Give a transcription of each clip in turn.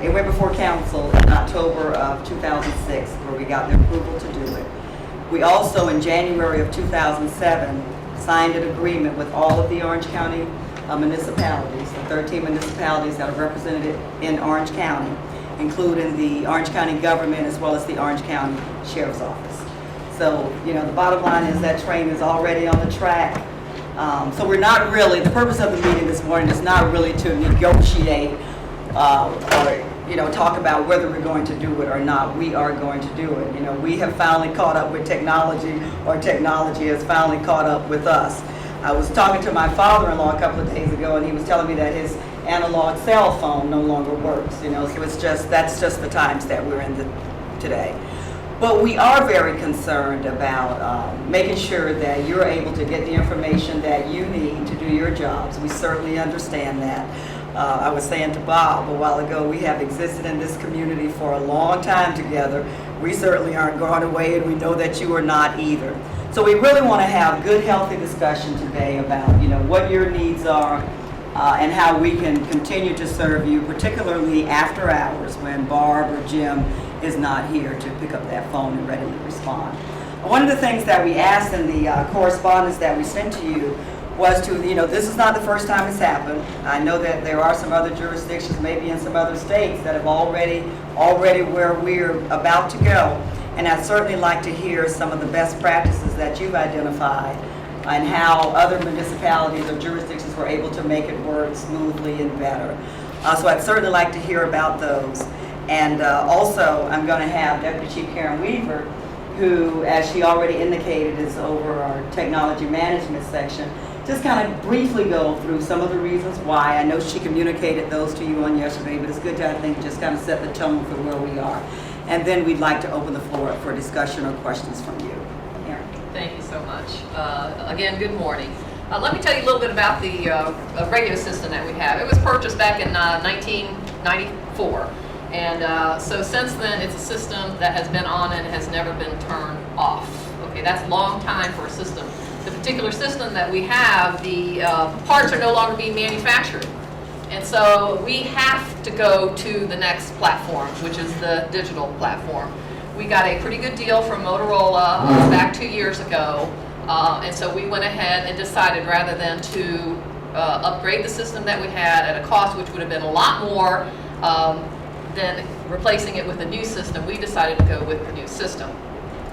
it went before council in October of 2006, where we got the approval to do it. We also, in January of 2007, signed an agreement with all of the Orange County municipalities, the 13 municipalities that are represented in Orange County, including the Orange County government as well as the Orange County Sheriff's Office. So, you know, the bottom line is that train is already on the track. So we're not really, the purpose of the meeting this morning is not really to negotiate or, you know, talk about whether we're going to do it or not. We are going to do it. You know, we have finally caught up with technology, or technology has finally caught up with us. I was talking to my father-in-law a couple of days ago, and he was telling me that his analog cell phone no longer works, you know, so it's just, that's just the times that we're in today. But we are very concerned about making sure that you're able to get the information that you need to do your jobs. We certainly understand that. I was saying to Bob a while ago, we have existed in this community for a long time together. We certainly aren't going away, and we know that you are not either. So we really want to have good, healthy discussion today about, you know, what your needs are and how we can continue to serve you, particularly after hours when Barb or Jim is not here to pick up that phone and readily respond. One of the things that we asked in the correspondence that we sent to you was to, you know, this is not the first time it's happened. I know that there are some other jurisdictions, maybe in some other states, that have already where we're about to go. And I'd certainly like to hear some of the best practices that you've identified and how other municipalities or jurisdictions were able to make it work smoothly and better. So I'd certainly like to hear about those. And also, I'm going to have Deputy Chief Karen Weaver, who, as she already indicated, is over our technology management section, just kind of briefly go through some of the reasons why. I know she communicated those to you on yesterday, but it's good to, I think, just kind of set the tone for where we are. And then we'd like to open the floor up for discussion or questions from you. Karen. Thank you so much. Again, good morning. Let me tell you a little bit about the radio system that we have. It was purchased back in 1994. And so since then, it's a system that has been on and has never been turned off. Okay, that's a long time for a system. The particular system that we have, the parts are no longer being manufactured. And so we have to go to the next platform, which is the digital platform. We got a pretty good deal from Motorola back 2 years ago. And so we went ahead and decided, rather than to upgrade the system that we had at a cost which would have been a lot more than replacing it with a new system, we decided to go with the new system.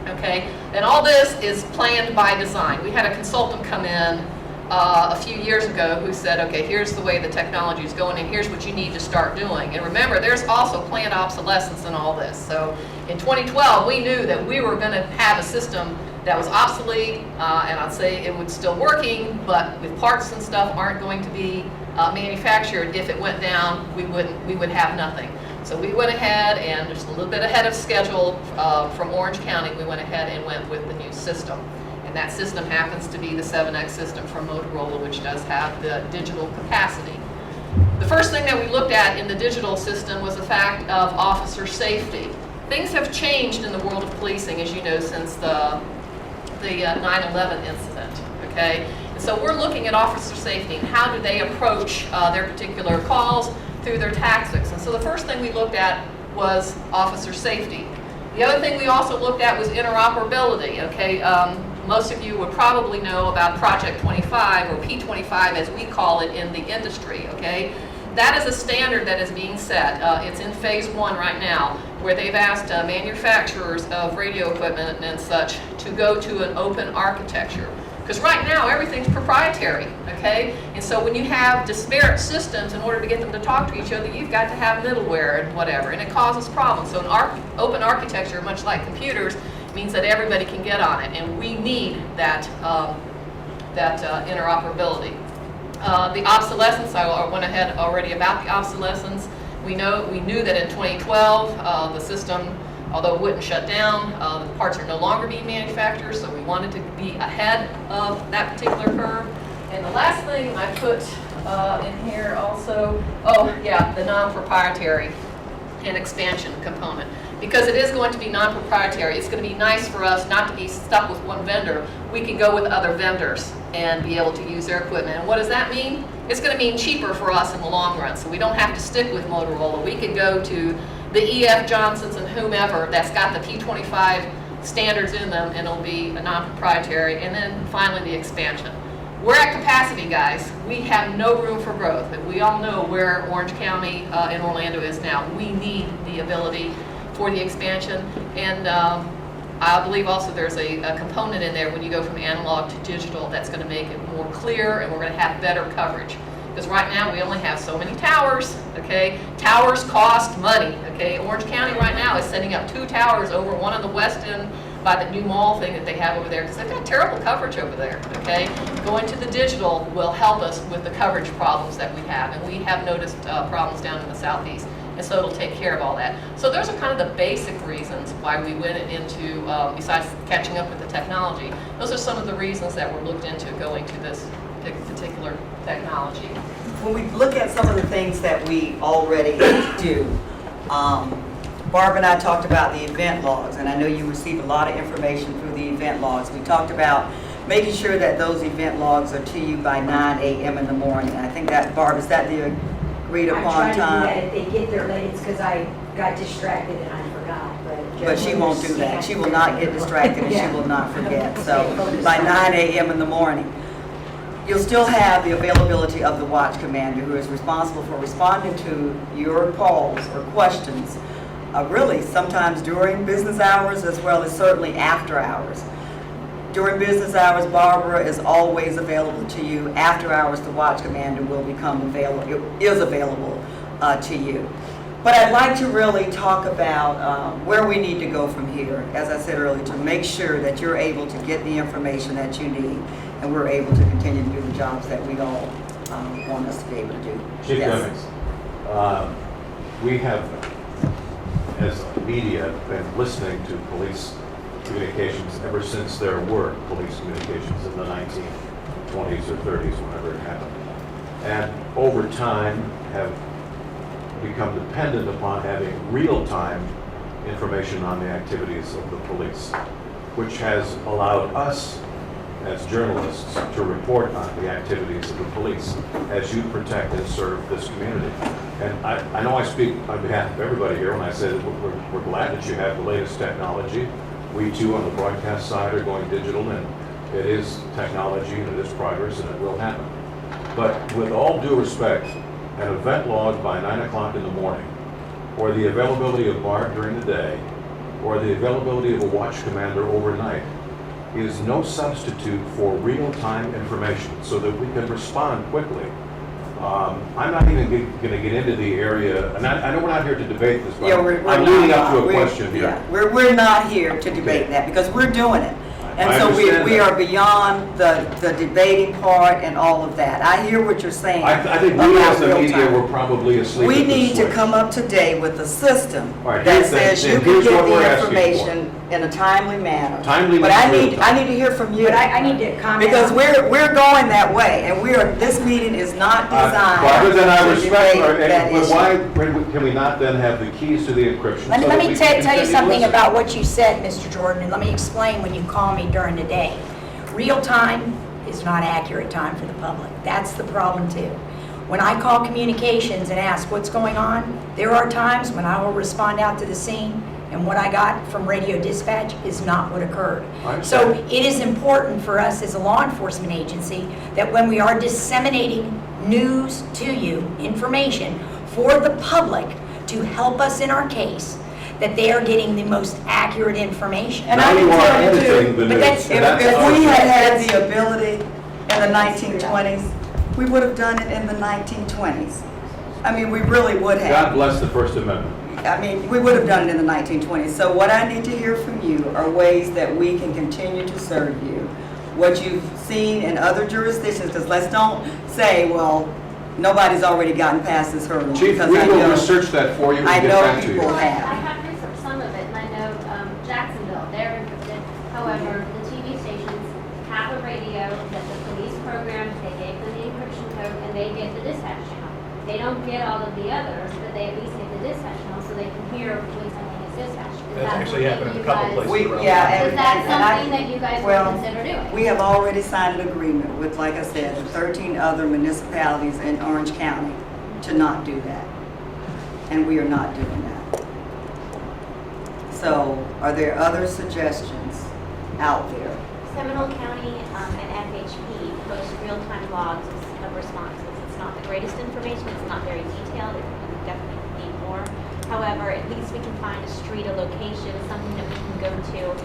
Okay, and all this is planned by design. We had a consultant come in a few years ago who said, okay, here's the way the technology is going, and here's what you need to start doing. And remember, there's also planned obsolescence in all this. So in 2012, we knew that we were going to have a system that was obsolete, and I'd say it was still working, but with parts and stuff aren't going to be manufactured. If it went down, we would have nothing. So we went ahead, and just a little bit ahead of schedule from Orange County, we went ahead and went with the new system. And that system happens to be the 7X system from Motorola, which does have the digital capacity. The first thing that we looked at in the digital system was the fact of officer safety. Things have changed in the world of policing, as you know, since the 9/11 incident, okay? And so we're looking at officer safety and how do they approach their particular calls through their tactics. And so the first thing we looked at was officer safety. The other thing we also looked at was interoperability, okay? Most of you would probably know about Project 25, or P25 as we call it in the industry, okay? That is a standard that is being set. It's in phase 1 right now, where they've asked manufacturers of radio equipment and such to go to an open architecture. Because right now, everything's proprietary, okay? And so when you have disparate systems, in order to get them to talk to each other, you've got to have middleware and whatever, and it causes problems. So an open architecture, much like computers, means that everybody can get on it, and we need that interoperability. The obsolescence, I went ahead already about the obsolescence. We knew that in 2012, the system, although it wouldn't shut down, the parts are no longer being manufactured, so we wanted to be ahead of that particular curve. And the last thing I put in here also, oh yeah, the non-proprietary and expansion component. Because it is going to be non-proprietary, it's going to be nice for us not to be stuck with one vendor. We can go with other vendors and be able to use their equipment. And what does that mean? It's going to mean cheaper for us in the long run. So we don't have to stick with Motorola. We could go to the E.F. Johnsons and whomever that's got the P25 standards in them, and it'll be a non-proprietary. And then finally the expansion. We're at capacity, guys. We have no room for growth. But we all know where Orange County and Orlando is now. We need the ability for the expansion. And I believe also there's a component in there when you go from analog to digital that's going to make it more clear, and we're going to have better coverage. Because right now we only have so many towers, okay? Towers cost money, okay? Orange County right now is setting up 2 towers over, one on the west end by the new mall thing that they have over there, because they've got terrible coverage over there, okay? Going to the digital will help us with the coverage problems that we have, and we have noticed problems down in the southeast, and so it'll take care of all that. So those are kind of the basic reasons why we went into, besides catching up with the technology, those are some of the reasons that were looked into going to this particular technology. When we look at some of the things that we already do, Barb and I talked about the event logs, and I know you receive a lot of information through the event logs. We talked about making sure that those event logs are to you by 9 a.m. in the morning. And I think that, Barb, is that the agreed upon time? I try to do that if they get there late. It's because I got distracted and I forgot. But she won't do that. She will not get distracted and she will not forget. So by 9 a.m. in the morning, you'll still have the availability of the watch commander, who is responsible for responding to your calls or questions, really sometimes during business hours as well as certainly after hours. During business hours, Barbara is always available to you. After hours, the watch commander will become available, is available to you. But I'd like to really talk about where we need to go from here, as I said earlier, to make sure that you're able to get the information that you need and we're able to continue to do the jobs that we all want us to be able to do. Chief Yes. Demings, we have, as media, been listening to police communications ever since there were police communications in the 1920s or 30s, whenever it happened. And over time have become dependent upon having real-time information on the activities of the police, which has allowed us as journalists to report on the activities of the police as you protect and serve this community. And I know I speak on behalf of everybody here when I say that we're glad that you have the latest technology. We too on the broadcast side are going digital, and it is technology and it is progress and it will happen. But with all due respect, an event log by 9 o'clock in the morning, or the availability of Barb during the day, or the availability of a watch commander overnight, is no substitute for real-time information so that we can respond quickly. I'm not even going to get into the area, and I know we're not here to debate this, but Yeah, we're I'm not- leading up to a we're- question here. Yeah, we're not here to debate that because we're doing it. And I so understand we that. are beyond the debating part and all of that. I hear what you're saying. I think we about as the real media time. were probably asleep We at the need to switch. come up to date with a system All right, that here's the- says you then can here's get what we're the asking for. information in a timely manner. Timely But I means need, real I time. need to hear from you. But I need to comment. Because on- we're going that way, and this meeting is not designed Barbara, then I to respect, debate that but issue. why can we not then have the keys to the encryption? Let so let that me we tell can you continue something listening? about what you said, Mr. Jordan, and let me explain when you call me during the day. Real time is not accurate time for the public. That's the problem too. When I call communications and ask what's going on, there are times when I will respond out to the scene, and what I got from radio dispatch is not what occurred. I So understand. it is important for us as a law enforcement agency that when we are disseminating news to you, information for the public to help us in our case, that they are getting the most accurate information. And Now I you can are tell you too, editing the but news, that's- and that's If our we had job. had the ability in the 1920s, we would have done it in the 1920s. I mean, we really would have. God bless the First Amendment. I mean, we would have done it in the 1920s. So what I need to hear from you are ways that we can continue to serve you. What you've seen in other jurisdictions, because let's don't say, well, nobody's already gotten past this hurdle. Chief, because we I will know- research that for you and I get know back to you. people I have. have researched some of it, and I know Jacksonville, they're encrypted. However, the TV stations have a radio that the police programmed, they gave them the encryption code, and they get the dispatch channel. They don't get all of the others, but they at least get the dispatch channel, so they can hear when something is dispatched. Is That's that actually something happened in you a couple guys- places We, around. yeah. Is that and I- something that you guys well, would consider doing? We have already signed an agreement with, like I said, 13 other municipalities in Orange County to not do that. And we are not doing that. So, are there other suggestions out there? Seminole County and FHP post real-time logs of responses. It's not the greatest information, it's not very detailed, it we definitely need more. However, at least we can find a street, a location, something that we can go to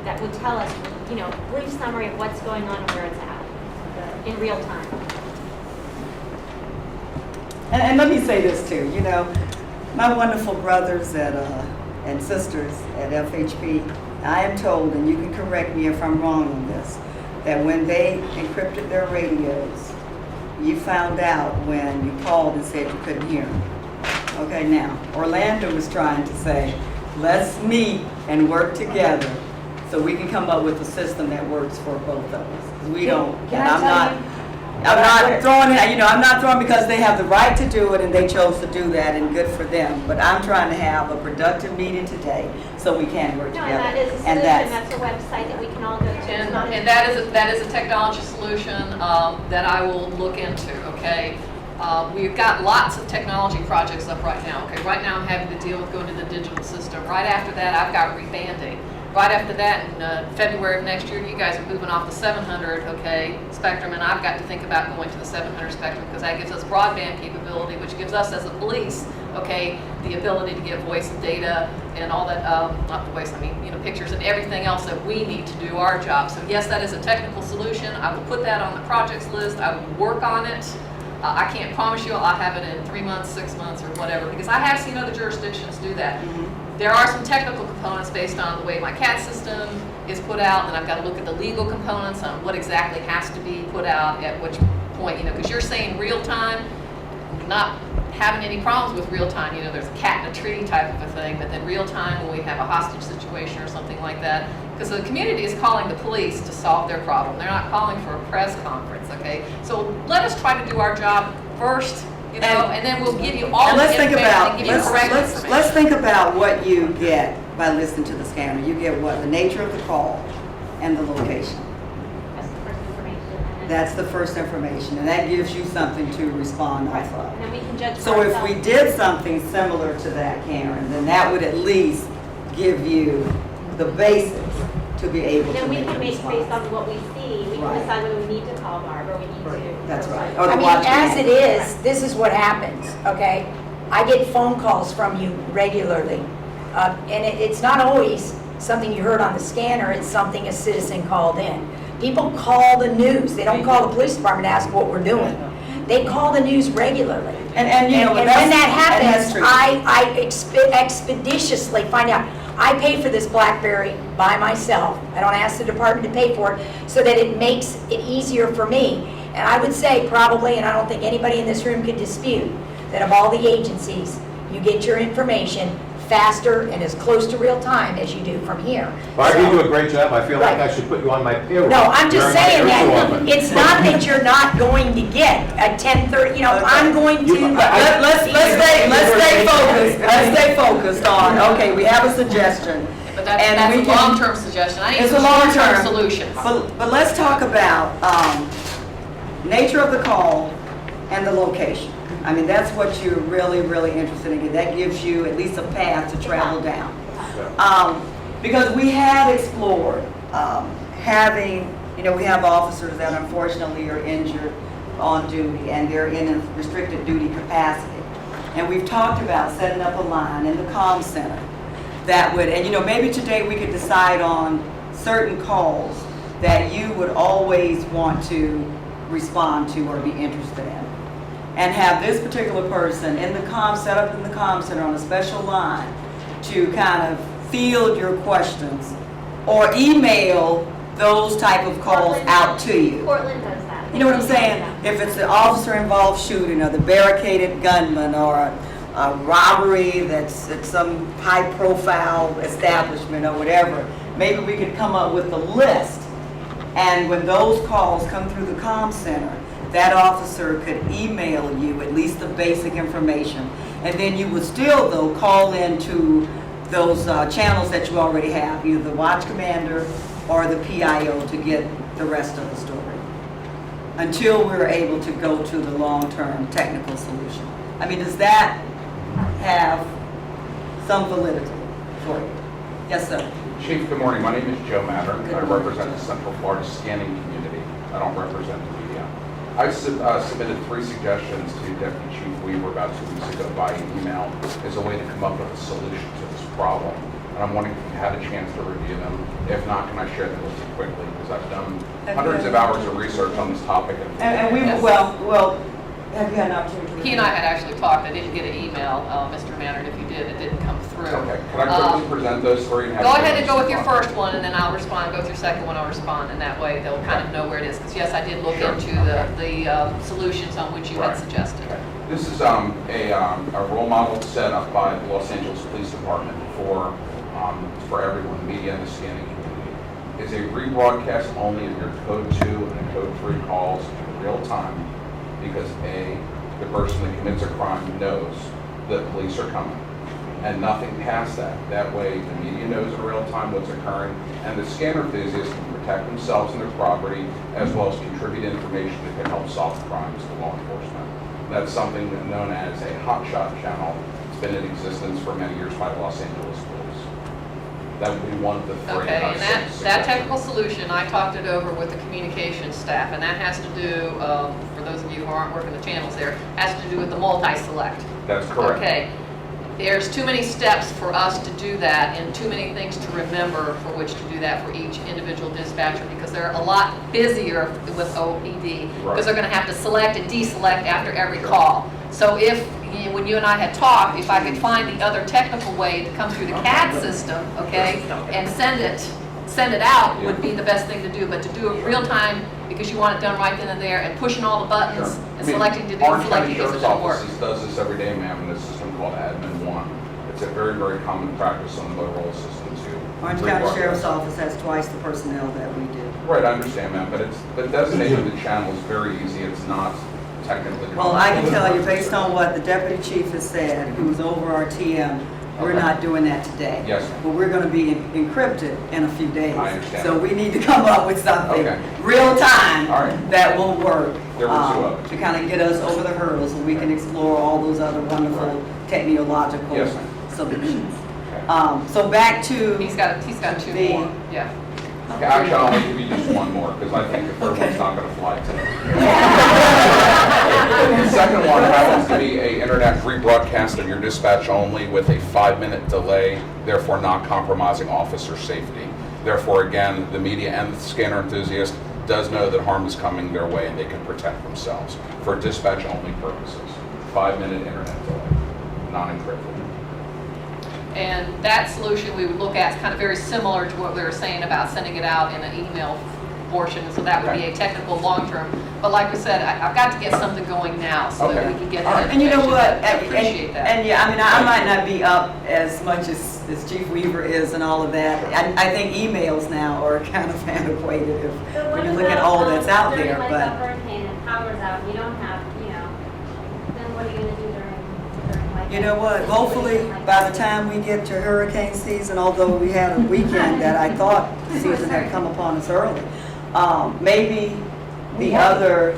that would tell us, you know, brief summary of what's going on and where it's at in real time. And let me say this too, you know, my wonderful brothers and sisters at FHP, I am told, and you can correct me if I'm wrong on this, that when they encrypted their radios, you found out when you called and said you couldn't hear them. Okay, now, Orlando was trying to say, let's meet and work together so we can come up with a system that works for both of us. 'Cause we don't, Can and I I'm tell not, you? I'm not throwing it, you know, I'm not throwing because they have the right to do it and they chose to do that and good for them. But I'm trying to have a productive meeting today so we can work No, together. and that is a solution, that's a website that we can all go to. It's not a- And that is a technology solution that I will look into, okay? We've got lots of technology projects up right now, okay? Right now I'm having to deal with going to the digital system. Right after that, I've got rebanding. Right after that, in February of next year, you guys are moving off the 700, okay, spectrum, and I've got to think about going to the 700 spectrum because that gives us broadband capability, which gives us as a police, okay, the ability to get voice and data and all that, not voice, I mean, you know, pictures and everything else that we need to do our job. So yes, that is a technical solution. I will put that on the projects list. I will work on it. I can't promise you I'll have it in 3 months, 6 months, or whatever, because I have seen other jurisdictions do that. There are some technical components based on the way my CAT system is put out, and I've got to look at the legal components on what exactly has to be put out at which point, you know, because you're saying real time, not having any problems with real time, you know, there's a cat in a tree type of a thing, but then real time when we have a hostage situation or something like that, because the community is calling the police to solve their problem. They're not calling for a press conference, okay? So let us try to do our job first, you know, and then we'll give you all And the let's think information about, and give you correct let's information. think about what you get by listening to the scanner. You get what? The nature of the call and the location. That's the first information. And then- That's the first information, and that gives you something to respond Right. off of. And then we can judge for So if we ourselves. did something similar to that, Karen, then that would at least give you the basics to be able to Then we make a can make, response. based on what we see, we Right. can decide whether we need to call Barb or we need to. That's right. Or Or the I mean, watch as man. it is, this is what happens, okay? I get phone calls from you regularly. And it's not always something you heard on the scanner, it's something a citizen called in. People call the news, they don't call the police department to ask what we're doing. They call the news regularly. And you know, And when that's- that and that's happens, true. I expeditiously find out. I pay for this BlackBerry by myself. I don't ask the department to pay for it, so that it makes it easier for me. And I would say probably, and I don't think anybody in this room could dispute, that of all the agencies, you get your information faster and as close to real time as you do from here. Barb, you So- do a great job. I feel like Right. I should put you on my payroll. No, I'm just You're on my saying payroll that, often. it's not that you're not going to get at 10:30, you know, I'm going to. Let's stay focused, let's stay focused on, okay, we have a suggestion. But that's And we a can- long-term suggestion. I need It's a some long-term short-term solutions. But let's talk about nature of the call and the location. I mean, that's what you're really, really interested in. That gives you at least a path to travel down. Because we had explored having, you know, we have officers that unfortunately are injured on duty and they're in a restricted duty capacity. And we've talked about setting up a line in the comm center that would, and you know, maybe today we could decide on certain calls that you would always want to respond to or be interested in. And have this particular person in the set up in the comm center on a special line to kind of field your questions or email those type of calls out to you. Portland does that. You know what I'm saying? If it's the officer-involved shooting or the barricaded gunman or a robbery that's at some high-profile establishment or whatever, maybe we could come up with a list. And when those calls come through the comm center, that officer could email you at least the basic information. And then you would still, though, call into those channels that you already have, either the watch commander or the PIO to get the rest of the story, until we're able to go to the long-term technical solution. I mean, does that have some validity for you? Yes, sir. Chief, good morning. My name is Joe Matter. Good I morning, represent the Central Florida scanning community. I don't represent the media. I submitted 3 suggestions to Deputy Chief Weaver about 2 weeks ago by email as a way to come up with a solution to this problem. And I'm wondering if you had a chance to review them. If not, can I share them with you quickly? Because I've done hundreds of hours of research on this topic. And we, Yes. well, have you had an opportunity to? He and I had actually talked. I didn't get an email, Mr. Mannard. If you did, it didn't come through. Okay, can I quickly present those 3? And have Go you ahead and go with your respond? first one, and then I'll respond. Go with your second one, I'll respond, and that way they'll kind of know where it is. Because yes, I did look Sure. into the solutions on which you had Right. suggested. Okay. This is a role model set up by the Los Angeles Police Department for everyone, the media and the scanning community. It's a rebroadcast only of your code 2 and code 3 calls in real time because A, the person that commits a crime knows that police are coming, and nothing past that. That way, the media knows in real time what's occurring, and the scanner enthusiasts can protect themselves and their property, as well as contribute information that can help solve crimes to law enforcement. That's something known as a hotshot channel. It's been in existence for many years by Los Angeles police. That would be one of the 3. Okay, and that technical solution, I talked it over with the communications staff, and that has to do, for those of you who aren't working the channels there, has to do with the multi-select. That's correct. Okay. There's too many steps for us to do that and too many things to remember for which to do that for each individual dispatcher because they're a lot busier with OPD because they're going to have to select and deselect after every call. So when you and I had talked, if I could find the other technical way to come through the CAD system, okay, and send it out would be the best thing to do. But to do it real time because you want it done right then and there and pushing all the buttons and selecting to do Orange County selecting things, it Sheriff's doesn't work. Office does this every day, ma'am, in a system called Admin 1. It's a very, very common practice on the Motorola system too. Orange County Sheriff's Office has twice the personnel that we do. Right, I understand, ma'am, but the designation of the channel is very easy. It's not technically. Well, I can tell you, based on what the deputy chief has said, who's over our TM, we're Okay. not doing that today. Yes, ma'am. But we're going to be encrypted in a few days. I understand. So we need to come up with something Okay. real time All right. that will work There were 2 of them. to kind of get us over the hurdles, and we can explore all those other wonderful technological Yes, ma'am. solutions. Okay. So back to He's got 2 The- more, yeah. Okay, actually, I'll give you just one more because I think the third one's not going to fly today. The second one happens to be a internet rebroadcast of your dispatch only with a 5-minute delay, therefore not compromising officer safety. Therefore, again, the media and the scanner enthusiast does know that harm is coming their way and they can protect themselves for dispatch only purposes. 5-minute internet delay, non-encrypted. And that solution we would look at is kind of very similar to what we were saying about sending it out in an email portion, so that would be a technical long-term. But like we said, I've got to get something going now so that we can get that And you know information. what? I appreciate that. And yeah, I mean, I might not be up as much as Chief Weaver is and all of that. I think emails now are kind of antiquated when you look at all that's out there, During like a but. hurricane and power's out, you don't have, then what are you gonna do during like? You know what, hopefully, by the time we get to hurricane season, although we had a weekend that I thought the season had come upon us early, maybe the other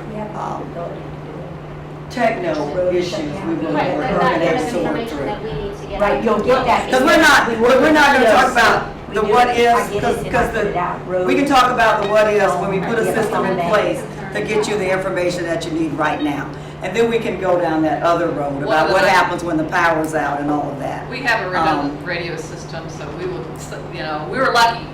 techno issues we will Right, work that on kind and of sort information through. that we need to get. Right, you'll get that. Because we're not gonna talk about the what ifs, because we can talk about the what ifs when we put a system in place to get you the information that you need right now. And then we can go down that other road about what happens when the power's out and all of that. We have a redundant radio system, so we will, we were lucky,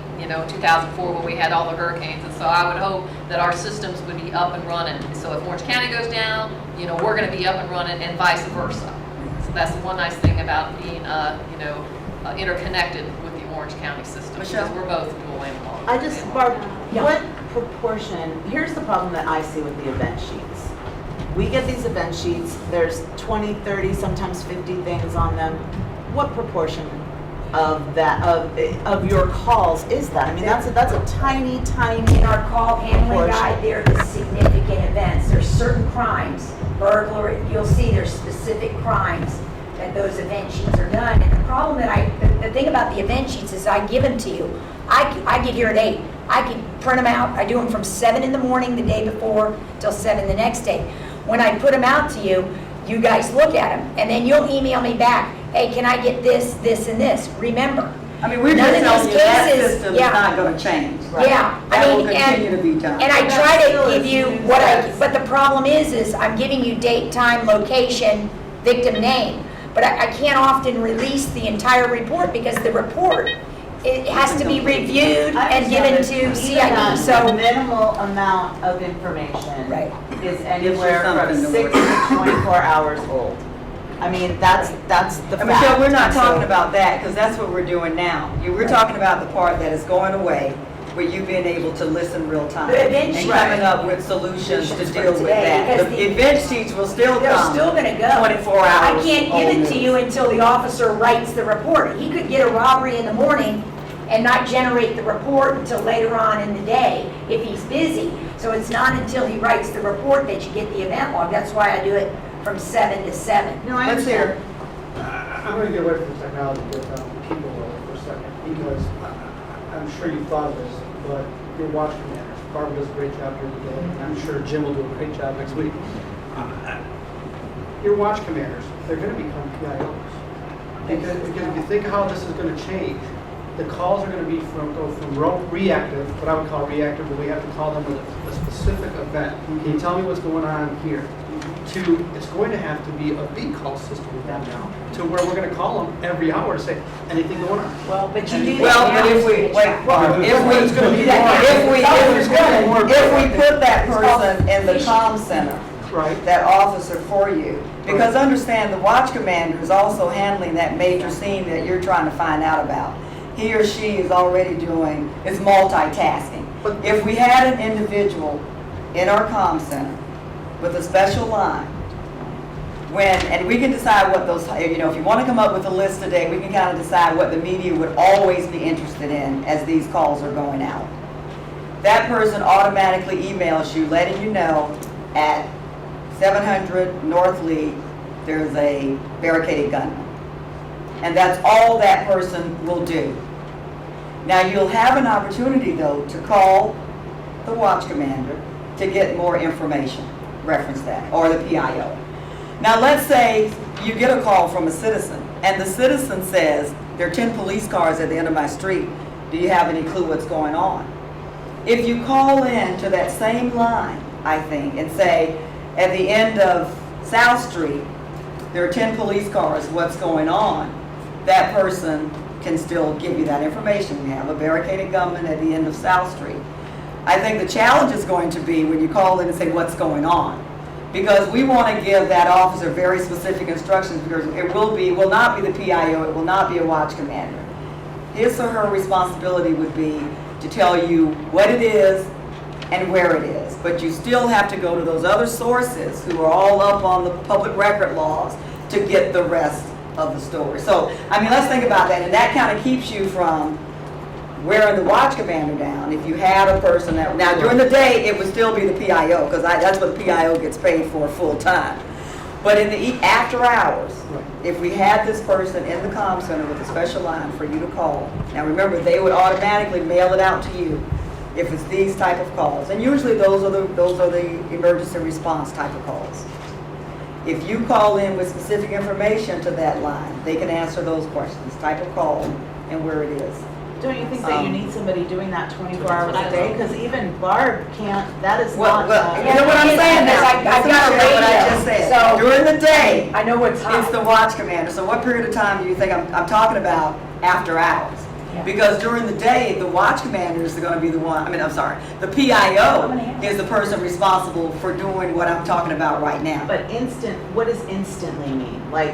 2004 when we had all the hurricanes. And so I would hope that our systems would be up and running. So if Orange County goes down, we're going to be up and running and vice versa. So that's one nice thing about being, interconnected with the Orange County system. Michelle? Because we're both dual analog. I just, Barb, Yeah. what proportion, here's the problem that I see with the event sheets. We get these event sheets, there's 20, 30, sometimes 50 things on them. What proportion of that, of your calls is that? I mean, that's a tiny, tiny. In our call handling portion. guide, there is significant events. There's certain crimes, burglary, you'll see there's specific crimes that those event sheets are done. And the problem the thing about the event sheets is I give them to you. I get here at 8. I can print them out. I do them from 7 in the morning the day before till 7 the next day. When I put them out to you, you guys look at them, and then you'll email me back, hey, can I get this, this, and this? Remember, I mean, we're none just of telling these you that cases- system is yeah. not gonna change. yeah, That I will mean, continue to be done. and I But try that still to give is you used what as- but the problem is I'm giving you date, time, location, victim name. But I can't often release the entire report because the report, it has to be reviewed and given to CID, A so. minimal amount of information Right. is anywhere from something to 6 to 24 hours old. I mean, that's the fact. And Michelle, we're not And so- talking about that, because that's what we're doing now. We're talking about the part that is going away, where you've been able to listen real time. The event And sheet- coming up with solutions to Solutions for deal with today, that. because The the- event sheets will still They're come. still gonna go. 24 I hours can't give it old to news. you until the officer writes the report. He could get a robbery in the morning and not generate the report until later on in the day if he's busy. So it's not until he writes the report that you get the event log. That's why I do it from 7 to 7. No, I Let's hear. understand. I'm going to get away from the technology with people for a second, because I'm sure you thought of this, but your watch commanders, Barbara does a great job here today, and I'm sure Jim will do a great job next week. Your watch commanders, they're going to become PIOs. Because if you think how this is going to change, the calls are going to go from reactive, what I would call reactive, but we have to call them with a specific event. Can you tell me what's going on here? To, it's going to have to be a beat call system with them now, to where we're going to call them every hour and say, anything going on? Well, but you do that Well, now. but if we, wait, Barb, It's gonna be if we put that person in the comm center, Right? that officer for you, because understand, the watch commander is also handling that major scene that you're trying to find out about. He or she is already doing, is multitasking. But- If we had an individual in our comm center with a special line, and we can decide what those, if you want to come up with a list today, we can kind of decide what the media would always be interested in as these calls are going out. That person automatically emails you, letting you know at 700 North Lee, there's a barricaded gunman. And that's all that person will do. Now, you'll have an opportunity, though, to call the watch commander to get more information, reference that, or the PIO. Now, let's say you get a call from a citizen, and the citizen says, there are 10 police cars at the end of my street. Do you have any clue what's going on? If you call in to that same line, I think, and say, at the end of South Street, there are 10 police cars, what's going on? That person can still give you that information. We have a barricaded gunman at the end of South Street. I think the challenge is going to be when you call in and say, what's going on? Because we want to give that officer very specific instructions, because it will not be the PIO, it will not be a watch commander. His or her responsibility would be to tell you what it is and where it is. But you still have to go to those other sources who are all up on the public record laws to get the rest of the story. So, I mean, let's think about that. And that kind of keeps you from wearing the watch commander down. If you had a person that, now during the day, it would still be the PIO, because that's what the PIO gets paid for full time. But in the after hours, Right. if we had this person in the comm center with a special line for you to call, now remember, they would automatically mail it out to you if it's these type of calls. And usually those are the emergency response type of calls. If you call in with specific information to that line, they can answer those questions, type of call and where it is. Don't you think that you need somebody doing that 24 hours what I a day? thought. Because even Barb can't, that is Well, not. you know what I'm saying now? I've got a Listen to what I just radio, said. so- During the day, I know what's hot. it's the watch commander. So what period of time do you think I'm talking about after hours? Yeah. Because during the day, the watch commander is going to be the one, the PIO is the person responsible for doing what I'm talking about right now. But what does instantly mean? Like,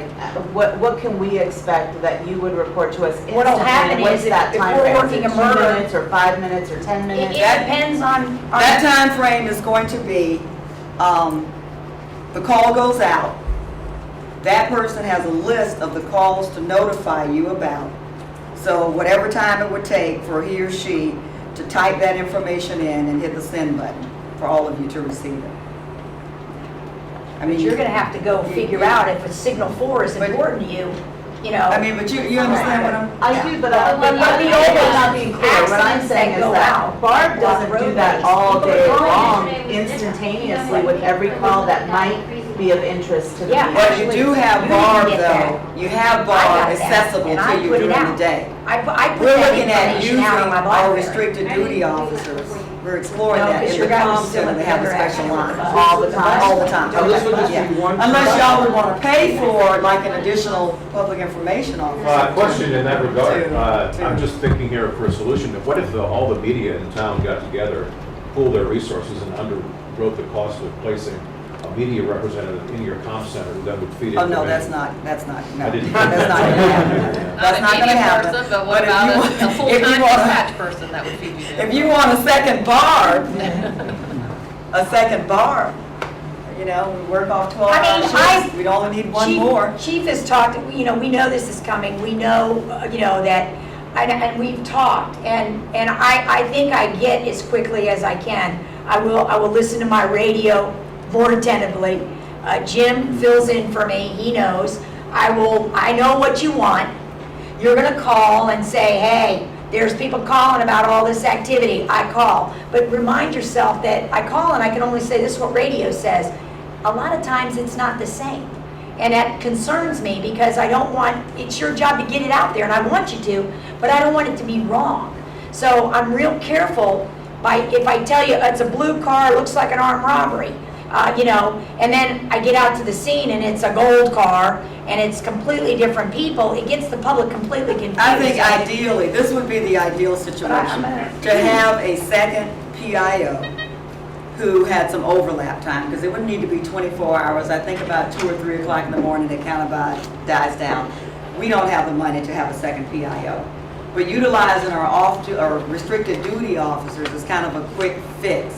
what can we expect that you would report to us instantly? What'll happen And what's is that if time we're frame? Is working it a murder- 2 minutes or 5 minutes or 10 It minutes? depends on. That time frame is going to be, the call goes out. That person has a list of the calls to notify you about. So whatever time it would take for he or she to type that information in and hit the send button for all of you to receive it. I But mean, you're gonna have to go figure out if a signal 4 is But- important to you, you know. I mean, but you understand what I'm? I do, but Well, but let me maybe over not being clear. What I'm accidents saying that is go that out Barb on doesn't do that roadways. all day People are long going today with instantaneously with every call that might be of interest to the Yeah. media. But you do have You Barb didn't get though, you have I Barb got that, accessible and I to you put it during the out. day. I put We're that looking at information using out on my our BlackBerry. restricted duty officers. We're exploring No, that 'cause in your the guy was comm still center, in they the have the other special action. lines. All the time. All the time. So this would just Yeah. be one. Unless y'all would want to pay for like an additional public information officer. Question in that regard, To- I'm just thinking here for a solution. What if all the media in town got together, pooled their resources and underwrote the cost of placing a media representative in your comm center who then would feed Oh, information? no, that's not, no. I didn't- That's not gonna happen. That's not a gonna media happen. person, but what if about you a want- if you full-time want- dispatch person that would feed you? If you want a second Barb, you know, we work off 12 I mean, hour shifts, we'd only need one more. Chief has talked, you know, we know this is coming, we know, you know, that, and we've talked, and I think I get as quickly as I can. I will listen to my radio more attentively. Jim fills in for me, he knows. I know what you want. You're gonna call and say, hey, there's people calling about all this activity, I call. But remind yourself that I call and I can only say this is what radio says. A lot of times it's not the same. And that concerns me because I don't want, it's your job to get it out there and I want you to, but I don't want it to be wrong. So I'm real careful if I tell you it's a blue car, looks like an armed robbery, you know, and then I get out to the scene and it's a gold car and it's completely different people, it gets the public completely confused. I think ideally, this would be the ideal situation, to have a second PIO who had some overlap time, because it wouldn't need to be 24 hours. I think about 2 or 3 o'clock in the morning, it kind of dies down. We don't have the money to have a second PIO. But utilizing our restricted duty officers is kind of a quick fix.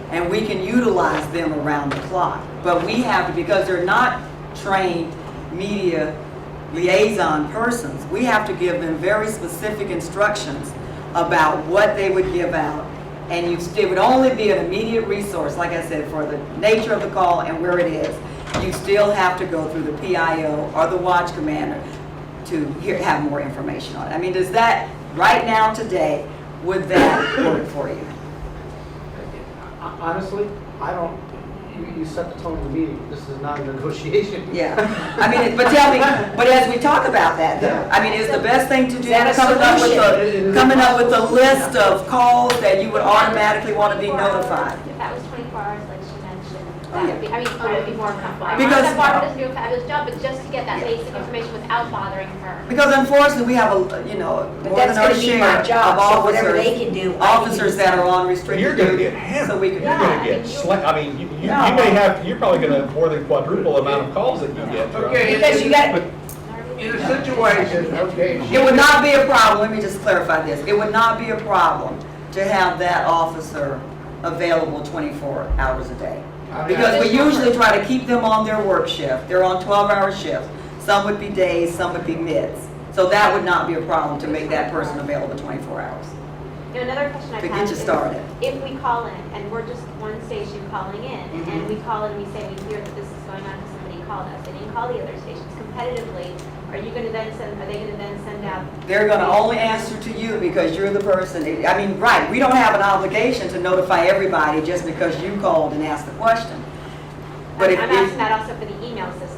And we can utilize them around the clock. But we have to, because they're not trained media liaison persons, we have to give them very specific instructions about what they would give out. And it would only be an immediate resource, like I said, for the nature of the call and where it is. You still have to go through the PIO or the watch commander to have more information on it. I mean, does that, right now, today, would that work for you? Honestly, I don't, you set the tone of the meeting. This is not a negotiation. Yeah, I mean, but tell me, but as we talk about that, though, I mean, is the best thing to do Is that a coming up with a list of calls that you would automatically want to be notified? If that was 24 hours, like she mentioned, Oh, that yeah. would be, I mean, it would be more comfortable. I'm Because- not that Barbara doesn't do a fabulous job, but just to get that Yeah. basic information without bothering her. Because unfortunately, we have more But than that's our gonna be share my of job, so whatever they officers, can do. I can do officers the that same. are on restricted You're gonna duty. get hammered. So we could, You're Yeah, gonna I get mean, slammed. I mean, you No. may have, you're probably gonna have more than quadruple the amount of calls that you get. Okay. Because you got, In a situation, okay. it would not be a problem, let me just clarify this, it would not be a problem to have that officer available 24 hours a day. Because we usually try to keep them on their work shift. They're on 12-hour shifts. Some would be days, some would be mids. So that would not be a problem to make that person available 24 hours. You know, another question I've To had get you is, started. if we call in, and we're just one station calling in, Mhm. and we call in and we say, we hear that this is going on because somebody called us, they didn't call the other stations competitively, are they gonna then send out? They're gonna only answer to you because you're the person. I mean, right, we don't have an obligation to notify everybody just because you called and asked the question. But I'm asking that also for the email system,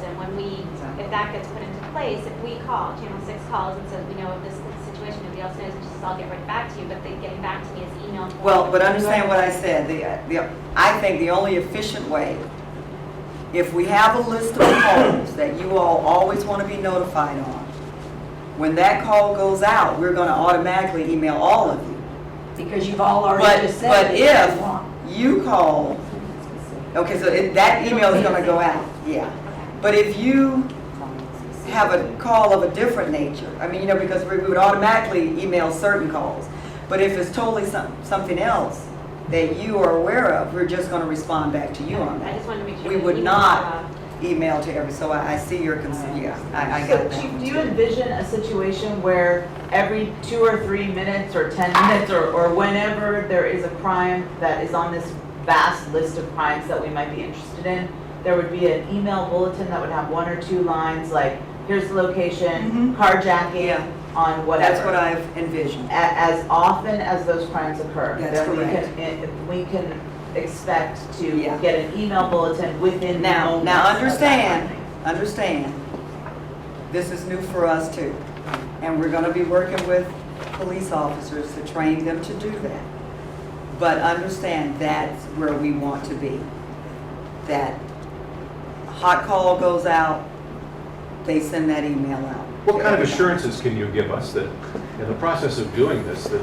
if that gets put into place, if we call, Channel 6 calls and says, we know of this situation, nobody else knows, just I'll get right back to you, but they getting back to me as email. Well, but understand what I said. I think the only efficient way, if we have a list of calls that you all always want to be notified on, when that call goes out, we're going to automatically email all of you. because you've all already But just said. but what if you want. you call, okay, so that email is going to go out, yeah. But if you have a call of a different nature, I mean, because we would automatically email certain calls. But if it's totally something else that you are aware of, we're just going to respond back to you on I that. just wanted to make sure. We that would emails not are, email to every, so I see your concern, yeah, I So, got that. Chief, do you envision a situation where every 2 or 3 minutes or 10 minutes or whenever there is a crime that is on this vast list of crimes that we might be interested in, there would be an email bulletin that would have 1 or 2 lines like, here's the location, Mhm. carjacking Yeah. on whatever. That's what I've envisioned. As often as those crimes occur, That's then correct. we can expect to Yeah. get an email bulletin within the Now moments of that understand, happening. this is new for us too. And we're gonna be working with police officers to train them to do that. But understand that's where we want to be. That hot call goes out, they send that email out. What to kind of everybody. assurances can you give us that in the process of doing this, that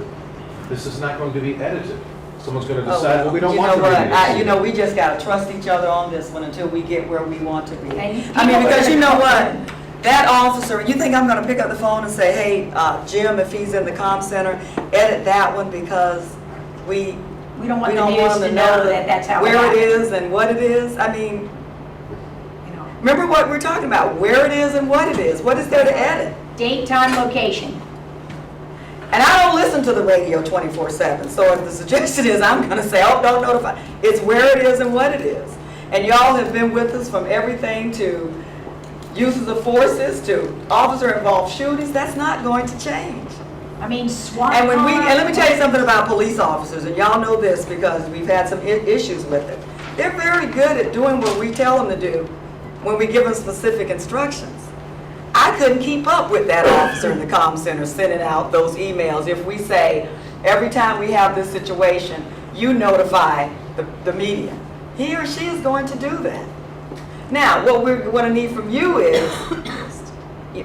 this is not going to be edited? Someone's going to decide, well, we don't want to read this. You know, we just gotta trust each other on this one until we get where we want to be. And I mean, people- because you know what? That officer, you think I'm gonna pick up the phone and say, hey, Jim, if he's in the comm center, edit that one because we We don't want the don't news want to them know that that's how it where it happened. is and what it is. I mean, You know, remember what we're talking about, where it is and what it is. What is there to edit? date, time, location. And I don't listen to the radio 24/7, so if the suggestion is, I'm gonna say, oh, don't notify. It's where it is and what it is. And y'all have been with us from everything to uses of forces to officer-involved shootings. That's not going to change. I mean, SWAT. And let me tell you something about police officers, and y'all know this because we've had some issues with it. They're very good at doing what we tell them to do when we give them specific instructions. I couldn't keep up with that officer in the comm center sending out those emails. If we say, every time we have this situation, you notify the media. He or she is going to do that. Now, what we're going to need from you is,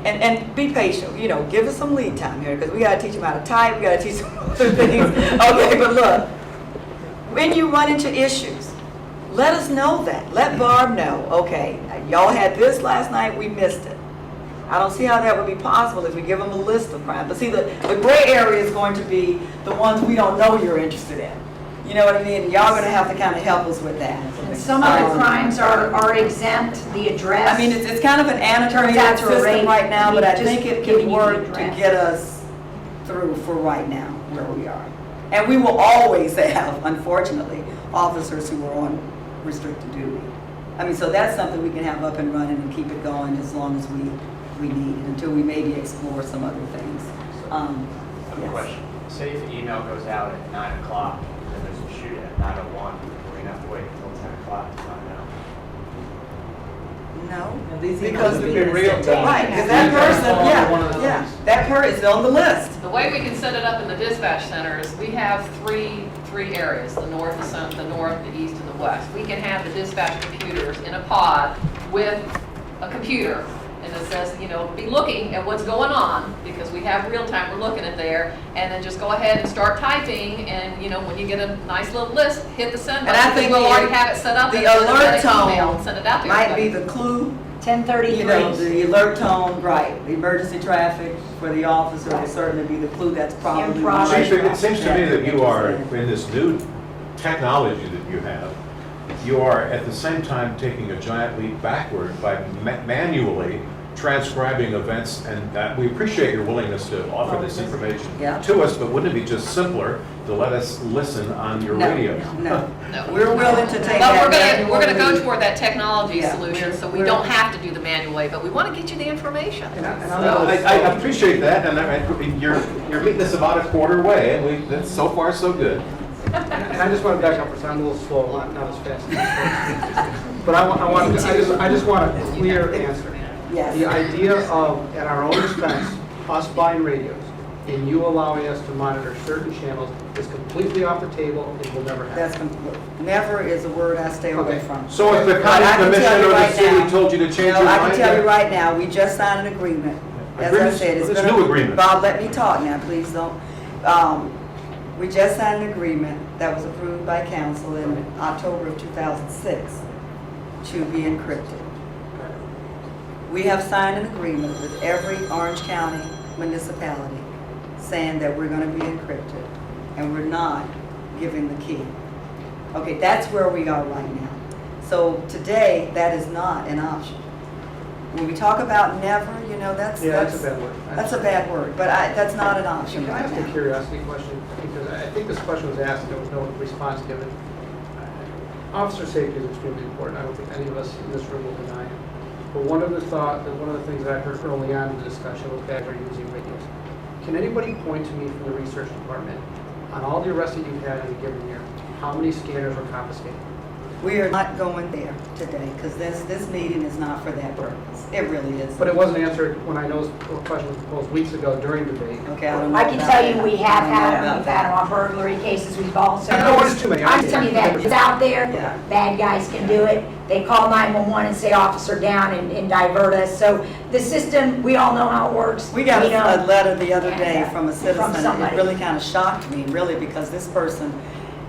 and be patient, you know, give us some lead time here, because we got to teach them how to type, we got to teach them other things. Okay, but look, when you run into issues, let us know that. Let Barb know, okay, y'all had this last night, we missed it. I don't see how that would be possible if we give them a list of crimes. But see, the gray area is going to be the ones we don't know you're interested in. You know what I mean? Y'all going to have to kind of help us with that. And some of the crimes are exempt, the address. I mean, it's kind of an annotated Turns out to a system rate, right now, but I just think it giving can you the work to address. get us through for right now, where we are. And we will always have, unfortunately, officers who are on restricted duty. I mean, so that's something we can have up and running and keep it going as long as we need it, until we maybe explore some other things. I have a Yes. question. Say if the email goes out at 9 o'clock, and there's a shooting at 9:01, we're gonna have to wait until 10 o'clock to find out. No, And these because emails It'd be real time. right, because that person, One of the yeah, things. that person is on the list. The way we can set it up in the dispatch centers, we have three areas, the north, the north, the east, and the west. We can have the dispatch computers in a pod with a computer, and it says, you know, be looking at what's going on, because we have real time, we're looking at there, and then just go ahead and start typing, and, you know, when you get a nice little list, hit the send And I button, think because we'll the- already have it set up. The and send it alert as an email tone and send it out to might be everybody. the clue. 1033. You know, the alert tone, right, the emergency traffic for the officer will certainly be the clue. That's probably. Improv. It seems to me that you are, in this new technology that you have, you are at the same time taking a giant leap backward by manually transcribing events, and we appreciate your willingness to offer this information Yeah. to us, but wouldn't it be just simpler to let us listen on your No, radio? No, No. we're willing to take But that. we're gonna go manually. toward that technology Yeah, solution, so we we're- don't have to do the manual way, but we want to get you the information. And I Well, know I appreciate that, and you're meeting us about a quarter way, and that's so far so good. And I just want to back up for a second, I'm a little slow, not as fast as you. But I just want a clear answer. Yes. The idea of, at our own expense, us buying radios, and you allowing us to monitor certain channels is completely off the table and will never That's, happen. never is a word I stay away Okay. from. So if the But I county can tell commission you or the right city now- told you to change your No, mind? I can tell you right now, we just signed an agreement. As I Agreements? said, it's Let's gonna. do agreements. Bob, let me talk now, please don't. We just signed an agreement that was approved by council in October of 2006 to be encrypted. We have signed an agreement with every Orange County municipality saying that we're gonna be encrypted and we're not giving the key. Okay, that's where we are right now. So today, that is not an option. When we talk about never, you know, that's Yeah, that's a bad word. That's a bad word, but that's not an option Can I right ask a now. curiosity question? Because I think this question was asked and there was no response given. officer safety is extremely important. I don't think any of us in this room will deny it. But one of the things that I heard early on in the discussion was guys are using radios. Can anybody point to me from the research department on all the arrests that you've had in a given year, how many scanners were confiscated? We are not going there today, because this meeting is not for that purpose. It really is. But it wasn't answered when I know a question was proposed weeks ago during debate. Okay, I don't know I can about tell you that. we have I don't know had them, about we've had them that. on burglary cases, we've also. No, it's too many. I'm telling you that, it's out there, Yeah. bad guys can do it. They call 911 and say officer down and divert us. So the system, we all know how it works. We got know. a letter the other day Yeah, from a citizen. It somebody. really kind of shocked me, really, because this person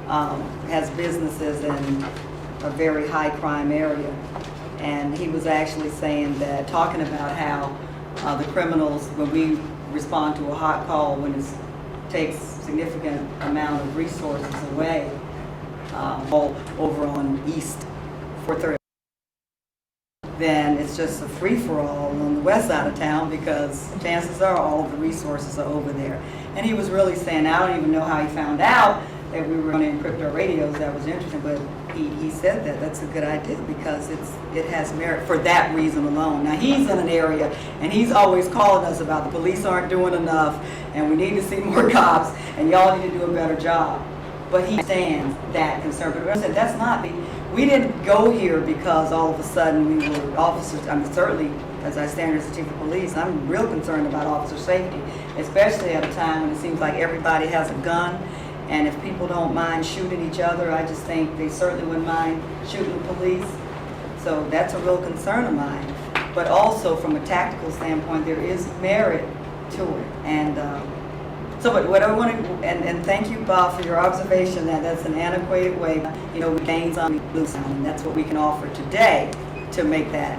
has businesses in a very high crime area. And he was actually saying that, talking about how the criminals, when we respond to a hot call, when it takes significant amount of resources away, all over on East 430, then it's just a free-for-all on the west side of town, because chances are all of the resources are over there. And he was really saying, I don't even know how he found out that we were going to encrypt our radios. That was interesting, but he said that that's a good idea, because it has merit for that reason alone. Now, he's in an area, and he's always calling us about the police aren't doing enough, and we need to see more cops, and y'all need to do a better job. But he stands that conservative. I said, that's not we didn't go here because all of a sudden we were officers. I mean, certainly, as I stand as the chief of police, I'm real concerned about officer safety, especially at a time when it seems like everybody has a gun. And if people don't mind shooting each other, I just think they certainly wouldn't mind shooting the police. So that's a real concern of mine. But also from a tactical standpoint, there is merit to it. And but what I want to, and thank you, Bob, for your observation that that's an antiquated way, with gains on loose, and that's what we can offer today to make that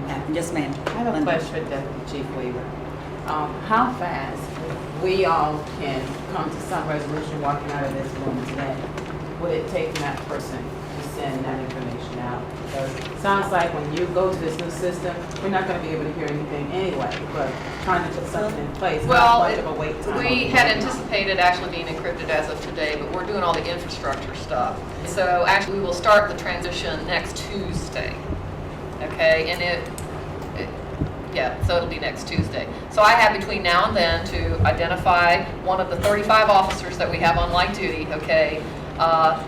happen. Yes, ma'am. I have a Linda. question for Deputy Chief Weaver. How fast we all can come to some resolution walking out of this room today? Would it take that person to send that information out? Because it sounds like when you go to this new system, we're not going to be able to hear anything anyway, but trying to put something in place, Well, not much of a wait time. we had anticipated actually being encrypted as of today, but we're doing all the infrastructure stuff. So actually, we will start the transition next Tuesday, okay? And so it'll be next Tuesday. So I have between now and then to identify one of the 35 officers that we have on light duty, okay?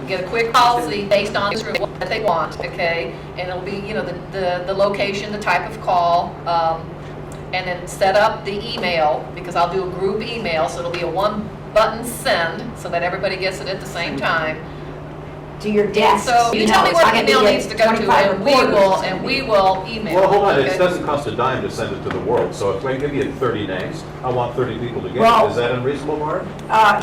Get a quick policy based on what they want, okay? And it'll be, the location, the type of call, and then set up the email, because I'll do a group email, so it'll be a one-button send, so that everybody gets it at the same time. To your desk. So you tell me it's where not the gonna email be needs to go to, 25 and reporters. we will email. Well, hold on, okay? it doesn't cost a dime to send it to the world, so if we give you 30 names, I want 30 people to get Well- it. Is that unreasonable, Mark?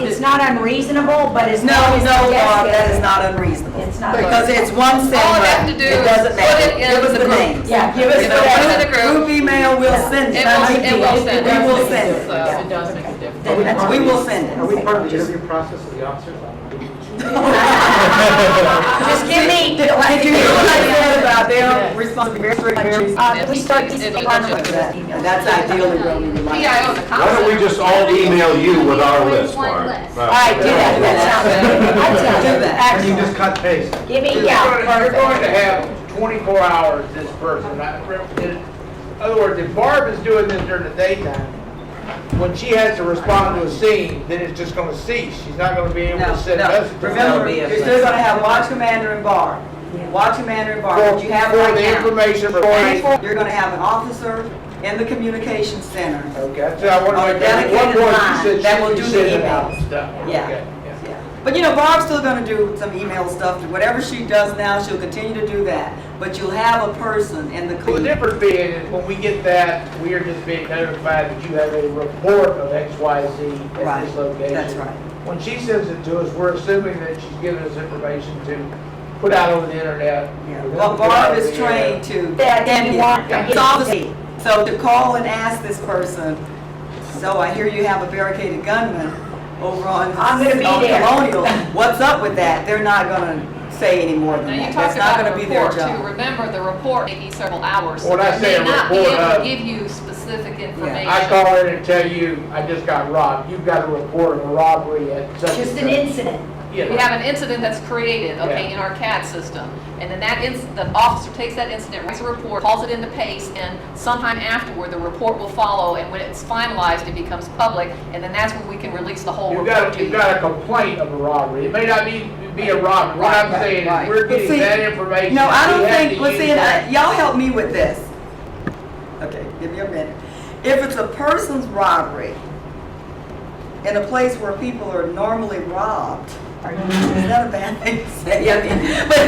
It's not unreasonable, but as No, long as no, the desk Bob, that gets is it. not unreasonable. It's not. Because it's one send All I have button. to do It is doesn't put matter. it in Give us the the group. names. Yeah, give us You the know, put it in names. the group. Group email, we'll send it. It will send We will it. send it. So- It does make a difference. We will send it. Are we part of the interview process of the officers? Just give me. Did you hear what I said about them responding very strict? We start this It'll- on it'll- the That's ideally where we would like. PIO, the Why don't we just all email you with our list, One Mark? list. All right, do that, that sounds good. I tell you, Do that. And you excellent. just cut paste. Give me, You're yeah, going to perfect. have 24 hours, this person. In other words, if Barb is doing this during the daytime, when she has to respond to a scene, then it's just going to cease. She's not going to be able No, to send no. messages. Remember, you're still gonna have watch commander and bar. Watch commander and bar, For but you have for right the now. information for You're gonna have an officer in the communications center. Okay, so I want Or to a make that. At one dedicated point, line she said that she will could do the send it out emails. and stuff. Yeah. Okay, Yeah. But Barb's still gonna do some email stuff. Whatever she does now, she'll continue to do that. But you'll have a person in the. Well, the difference being is when we get that, we are just being notified that you have a report of X, Y, Z at Right, this location. that's right. When she sends it to us, we're assuming that she's giving us information to put out over the internet. Yeah. For them Well, to put out Barb over is the internet. trained to. That you want- It's all the same. So to call and ask this person, so I hear you have a barricaded gunman over on. I'm gonna be on there. Colonial. What's up with that? They're not gonna say any more Now, than you that. talked That's not about gonna the be their report too. job. Remember, the report may be several hours, so When I they say may a not be report, able to give you specific information. I call in and tell you, I just got robbed. You've got a report of a robbery at such and Just an such. incident. Yeah. We have an incident that's created, okay, Yeah. in our CAD system. And then the officer takes that incident, writes a report, calls it into PACE, and sometime afterward, the report will follow, and when it's finalized, it becomes public, and then that's when we can release the whole report to you. You've got a complaint of a robbery. It may not be a robbery. What I'm Right, saying right. is, we're But getting see, that information. No, I don't We have think, to well, use see, that. y'all help me with this. Okay, give me a minute. If it's a person's robbery in a place where people are normally robbed, is that a bad thing to say? I mean, but,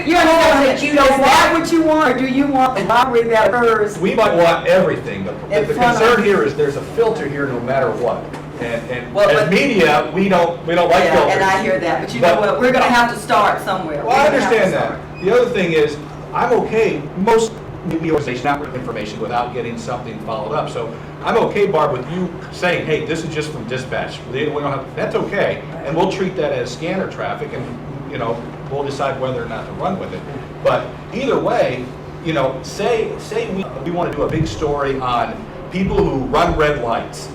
you understand that you don't want what you want, or do you want a robbery that occurs? We might want everything, but In the front of- concern here is there's a filter here no matter what. And Well, as but- media, we don't like Yeah, filters. and I hear that, but you know But- what, we're gonna have to start somewhere. Well, I We're gonna have to understand that. start. The other thing is, I'm okay, most media organizations not with information without getting something followed up. So I'm okay, Barb, with you saying, hey, this is just from dispatch. We don't have, that's okay. And we'll treat that as scanner traffic and, we'll decide whether or not to run with it. But either way, say we want to do a big story on people who run red lights.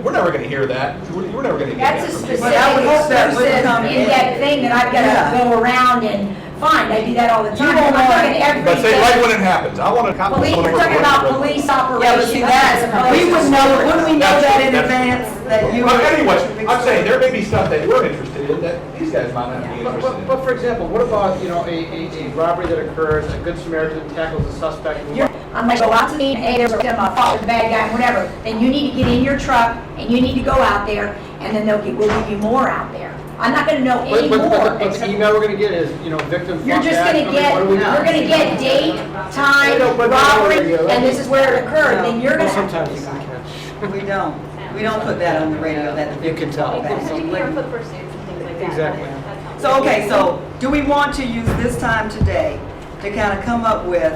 We're never going to hear that. We're never going to get That's a that from specific, people. But I would hope that would come in. in-depth thing that I've Yeah. got to go around and find. I do that all the time. won't I'm want- talking every But say right day. when it happens. I want to copy. Police, we're talking about police operations. Yeah, but see, that's, we would know, wouldn't we know that in advance that you? Well, anyways, I'm saying there may be stuff that we're interested in that these guys might not be interested in. But for example, what about, a robbery that occurs, a good Samaritan tackles a suspect? I'm like, go out to the, hey, there's a father, the bad guy, whatever. Then you need to get in your truck and you need to go out there, and then we'll give you more out there. I'm not gonna know any more. But the except- email we're gonna get is, victim. You're front just back. gonna I mean, what do we get, know? you're gonna get date, time, No, but- robbery, and this is where it occurred, then you're Well, gonna have sometimes to you can decide. catch. We don't. We don't put that on the radio that the You can victim's tell. all back. Foot pursuits and things like that. Exactly. That's So, okay, so do we want to use this time today to kind of come up with,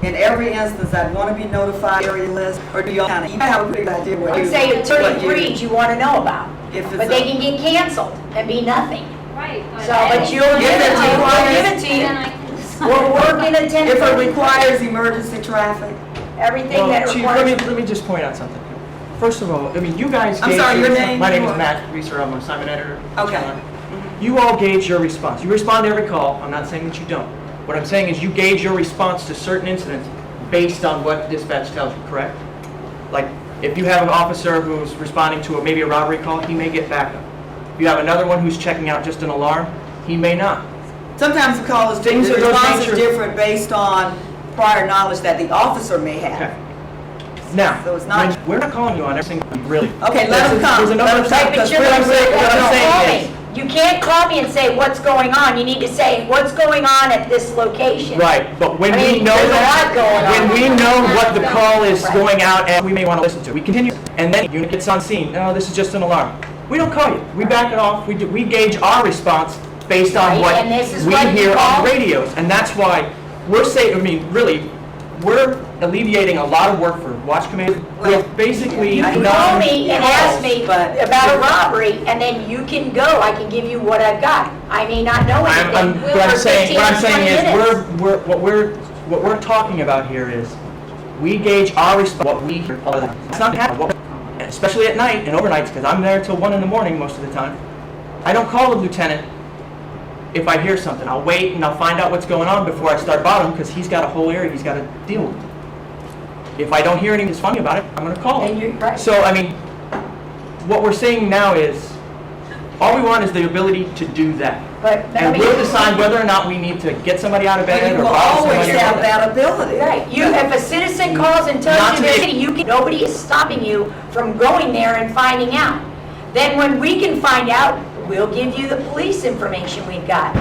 in every instance, I'd want to be notified area list, or do you kind of, you have a pretty good idea what you? Let's say what 33 you wanna know about, If it's but they a- can get canceled and be nothing. Right. So, but you'll give If it it to you, we'll requires- give it to And then I you. can We're working at 10. If it requires emergency traffic? Everything that Chief, requires. let me just point out something. First of all, you guys I'm gauge sorry, your name? My name is Matt Reeser, I'm an assignment editor. Okay. You all gauge your response. You respond to every call, I'm not saying that you don't. What I'm saying is you gauge your response to certain incidents based on what dispatch tells you, correct? Like, if you have an officer who's responding to maybe a robbery call, he may get backup. If you have another one who's checking out just an alarm, he may not. Sometimes the call is, the Things of those response is nature- different based on prior knowledge that the officer may Okay. have. Now, So it's not- we're not calling you on everything, really. Okay, let them come. There's a number Let of them come, times, because But you're what I'm gonna saying- say, what I'm "Don't saying call is- me." You can't call me and say, what's going on? You need to say, what's going on at this location? Right, but when I we mean, know there's a that, lot going on. when we know what the call is Right. going out and we may want to listen to, we continue, and then unit gets on scene, no, this is just an alarm. We don't call you, we back it off, we gauge our response based on Right, what and this is we what you hear on call- the radios, and that's why we're saying, really, we're alleviating a lot of work for watch command with basically You can none call me and ask calls. me but- about a robbery, and then you can go. I can give you what I've got. I may not know anything What I'm for saying, 15 or 20 is, minutes. what we're talking about here is, we gauge our response, what we hear all the time. It's not happening, especially at night and overnights, because I'm there till 1 in the morning most of the time. I don't call the lieutenant if I hear something. I'll wait and I'll find out what's going on before I start bothering him, because he's got a whole area he's got to deal with. If I don't hear anything that's funny about it, I'm going to call And him. you're right. So, what we're saying now is, all we want is the ability to do that. But And we'll decide whether or not we need to get somebody out of But bed you or will bother always somebody. have or- that ability. Right, if a citizen calls and Not tells to you me. the city, nobody is stopping you from going there and finding out. Then when we can find out, we'll give you the police information we've got.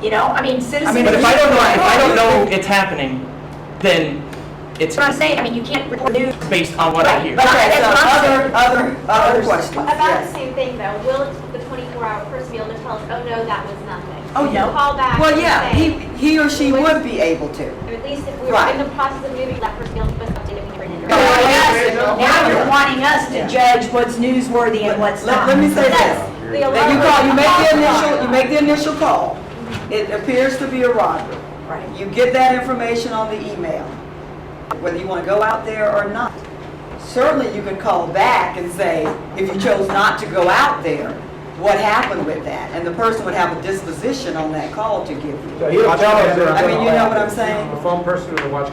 Citizens. But if I don't know it's happening, then it's That's what I'm saying, you can't report news. based on what I hear. But Okay, so that's what I'm saying. other questions. About Yes. the same thing though, will the 24-hour person be able to tell us, oh no, that was nothing? Oh, Can you yeah. call back Well, and yeah, say, he or she would be able to. or at least if we were Right. in the process of moving, that person be able to give us an update if we were in it. Now you're wanting us to judge what's newsworthy and what's not. Let me say this. The That you alarm- call, you make the initial call. It appears to be a robbery. Right. You get that information on the email, whether you want to go out there or not. certainly you could call back and say, if you chose not to go out there, what happened with that? And the person would have a disposition on that call to give you. So he'll tell us they're I mean, you know what I'm saying? A phone person or a watch.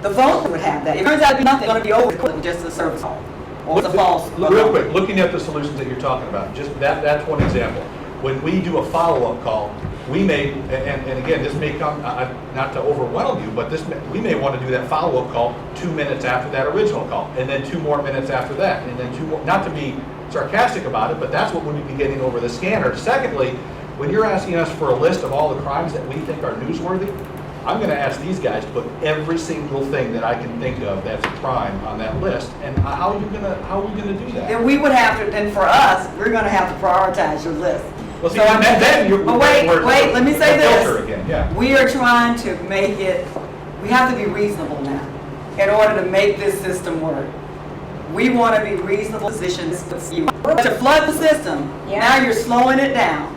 The phone would have that. It turns out to be nothing, going to be over with just a service call. Or it's a false. Real quick, looking at the solutions that you're talking about, just that's one example. When we do a follow-up call, we may, and again, this may come, not to overwhelm you, but we may want to do that follow-up call 2 minutes after that original call, and then 2 more minutes after that, and then 2 more, not to be sarcastic about it, but that's what we'd be getting over the scanner. Secondly, when you're asking us for a list of all the crimes that we think are newsworthy, I'm going to ask these guys to put every single thing that I can think of that's a crime on that list. And how are we going to do that? Then we would have to, then for us, we're going to have to prioritize your list. Well, see, So I'm then you're, but wait, let me say this. filter again, yeah. We are trying to make it, we have to be reasonable now in order to make this system work. We want to be reasonable positions with you. To flood the system, Yeah. now you're slowing it down.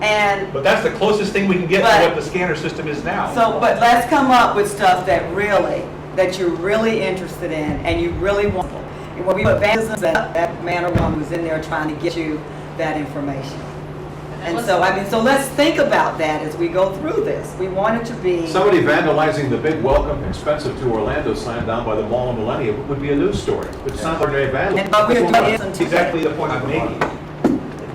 And But that's the closest thing we can get But- to what the scanner system is now. so, but let's come up with stuff that you're really interested in and you really want. And when we put vandalism, that man or woman who's in there trying to get you that information. And so, I mean, so let's think about that as we go through this. We want it to be. Somebody vandalizing the big welcome expensive to Orlando sign down by the Mall of Millennium would be a news story. It's not ordinary vandalism. And we're doing That's it exactly the point I'm making.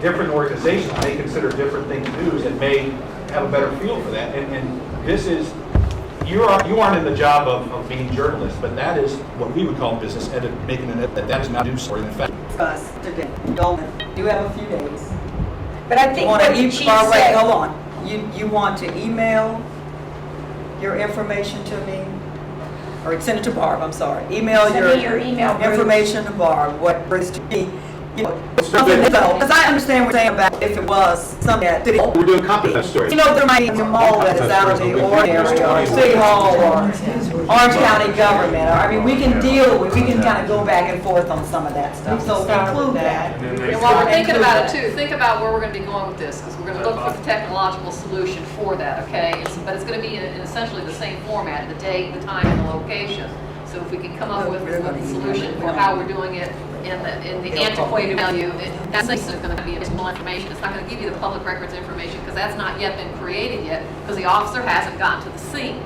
Different organizations may consider different things news and may have a better feel for that. And this is, you aren't in the job of being journalists, but that is what we would call business edit, making an edit that is not news story. In fact, Us today. Don't, you have a few days. But I think Want to what the chief Barbara, said. hold on. You want to email your information to me? Or send it to Barb, I'm sorry. Email Send me your email, Bruce. information to Barb, what is to be. Because I understand what you're saying about if it was something that city. We're doing competence stories. You know, there might be a mall that is out of the ordinary, or City Hall, or Orange County government. I mean, we can kind of go back and forth on some of that stuff. So include that. And while we're thinking about it too, think about where we're going to be going with this, because we're going to look for the technological solution for that, okay? But it's going to be in essentially the same format, the date, the time, and the location. So if we can come up with a solution for how we're doing it in the antiquated value, that's going to be additional information. It's not going to give you the public records information, because that's not yet been created yet, because the officer hasn't gotten to the scene.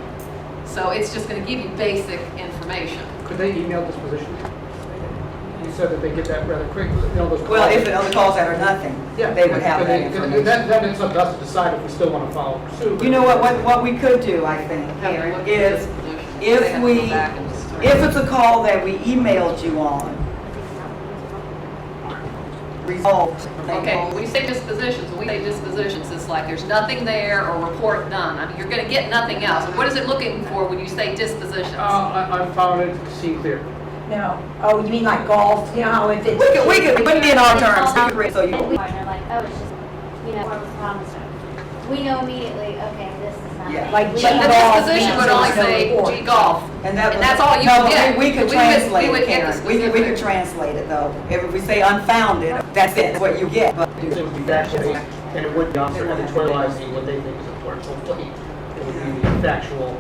So it's just going to give you basic information. Could they email disposition? You said that they get that rather quick, you know, those. Well, if the other calls that are nothing, Yeah. they would have that information. Then it's up to us to decide if we still want to follow suit. You know what we could do, I think, Karen, is if it's a call that we emailed you on, resolved. Okay, when we say dispositions, it's like there's nothing there or report done. I mean, you're gonna get nothing else. And what is it looking for when you say dispositions? I found it, see clear. No. Oh, you mean like golf? You know how if it's. We could be in our terms. So And we you, are like, oh, it's just, what was promised. We know immediately, okay, this is not. Yeah. Like But G the golf disposition means would only there's no say report. G golf. and that's all you no, would get. We could We translate would it, get the Karen. We specific. could translate it though. If we say unfounded, that's it, that's what you get. But It would be factual, and it would be officer editorializing what they think is important. Hopefully, it would be factual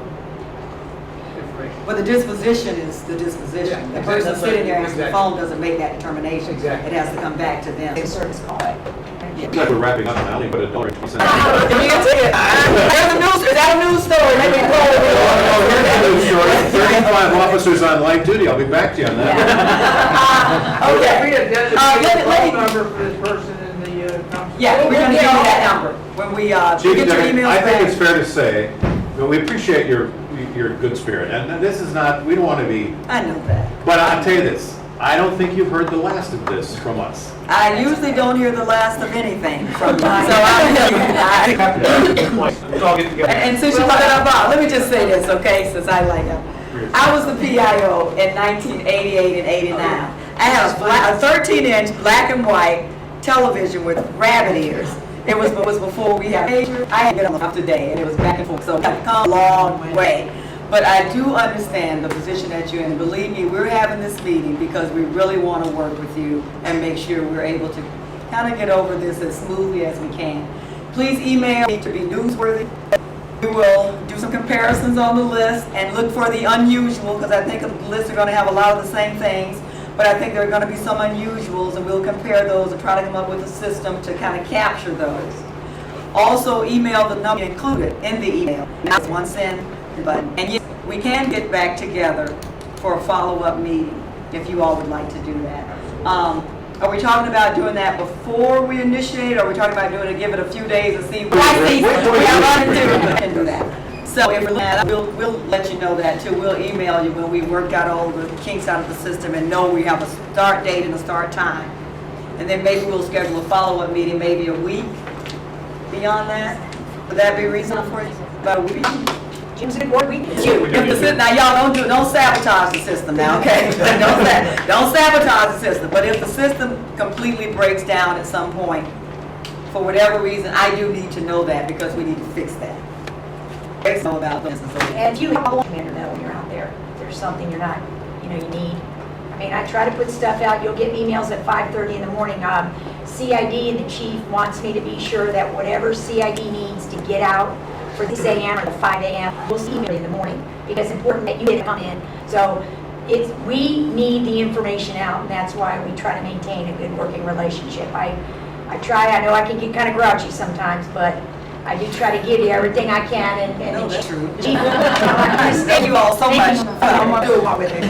information. But the disposition is the disposition. Yeah, The person exactly. sitting there answering the Exactly. phone doesn't make that determination. Exactly. It has to come back to them. Service call. Looks like we're wrapping up now, I only put $1.20. Is that a news story? Let me roll it. 35 officers on light duty, I'll be back to you on that. Okay. Let Phone me- number for this person in the conference. Yeah, we're gonna give you that number when we Chief get your Deputy, emails I think it's back. fair to say, that we appreciate your good spirit, and this is not, we don't want to be, I know that. but I'll tell you this, I don't think you've heard the last of this from us. I usually don't hear the last of anything from you, so I'm let's all get together. And since you brought it up, let me just say this, okay, since I like it. I was the PIO in 1988 and 89. I had a 13-inch black and white television with rabbit ears. It was before we had pager. I had to get them up to date, and it was back and forth, so I've come a long way. But I do understand the position that you're in. Believe me, we're having this meeting because we really want to work with you and make sure we're able to kind of get over this as smoothly as we can. Please email me to be newsworthy. We will do some comparisons on the list and look for the unusual, because I think the lists are going to have a lot of the same things. but I think there are gonna be some unusuals, and we'll compare those and try to come up with a system to kind of capture those. Also, email the number included in the email. That's one send button. And yes, we can get back together for a follow-up meeting, if you all would like to do that. Are we talking about doing that before we initiate, or are we talking about doing it, give it a few days and see what we can do that? So if we'll let you know that too. We'll email you when we work out all the kinks out of the system and know we have a start date and a start time. And then maybe we'll schedule a follow-up meeting, maybe a week beyond that. Would that be reasonable for you? About a week? Jim's a good board week. Now, y'all don't sabotage the system now, okay? Don't sabotage the system. But if the system completely breaks down at some point, for whatever reason, I do need to know that because we need to fix that. Know about this. And if you call Commander know when you're out there, if there's something you're not, you need. I mean, I try to put stuff out. You'll get emails at 5:30 in the morning. CID and the chief wants me to be sure that whatever CID needs to get out for the 6 a.m. or the 5 a.m., we'll see email in the morning because it's important that you get it come in. So we need the information out, and that's why we try to maintain a good working relationship. I know I can get kind of grouchy sometimes, but I do try to give you everything I can, and No, that's true. Chief, Thank you all so much. Thank you. Do it with it.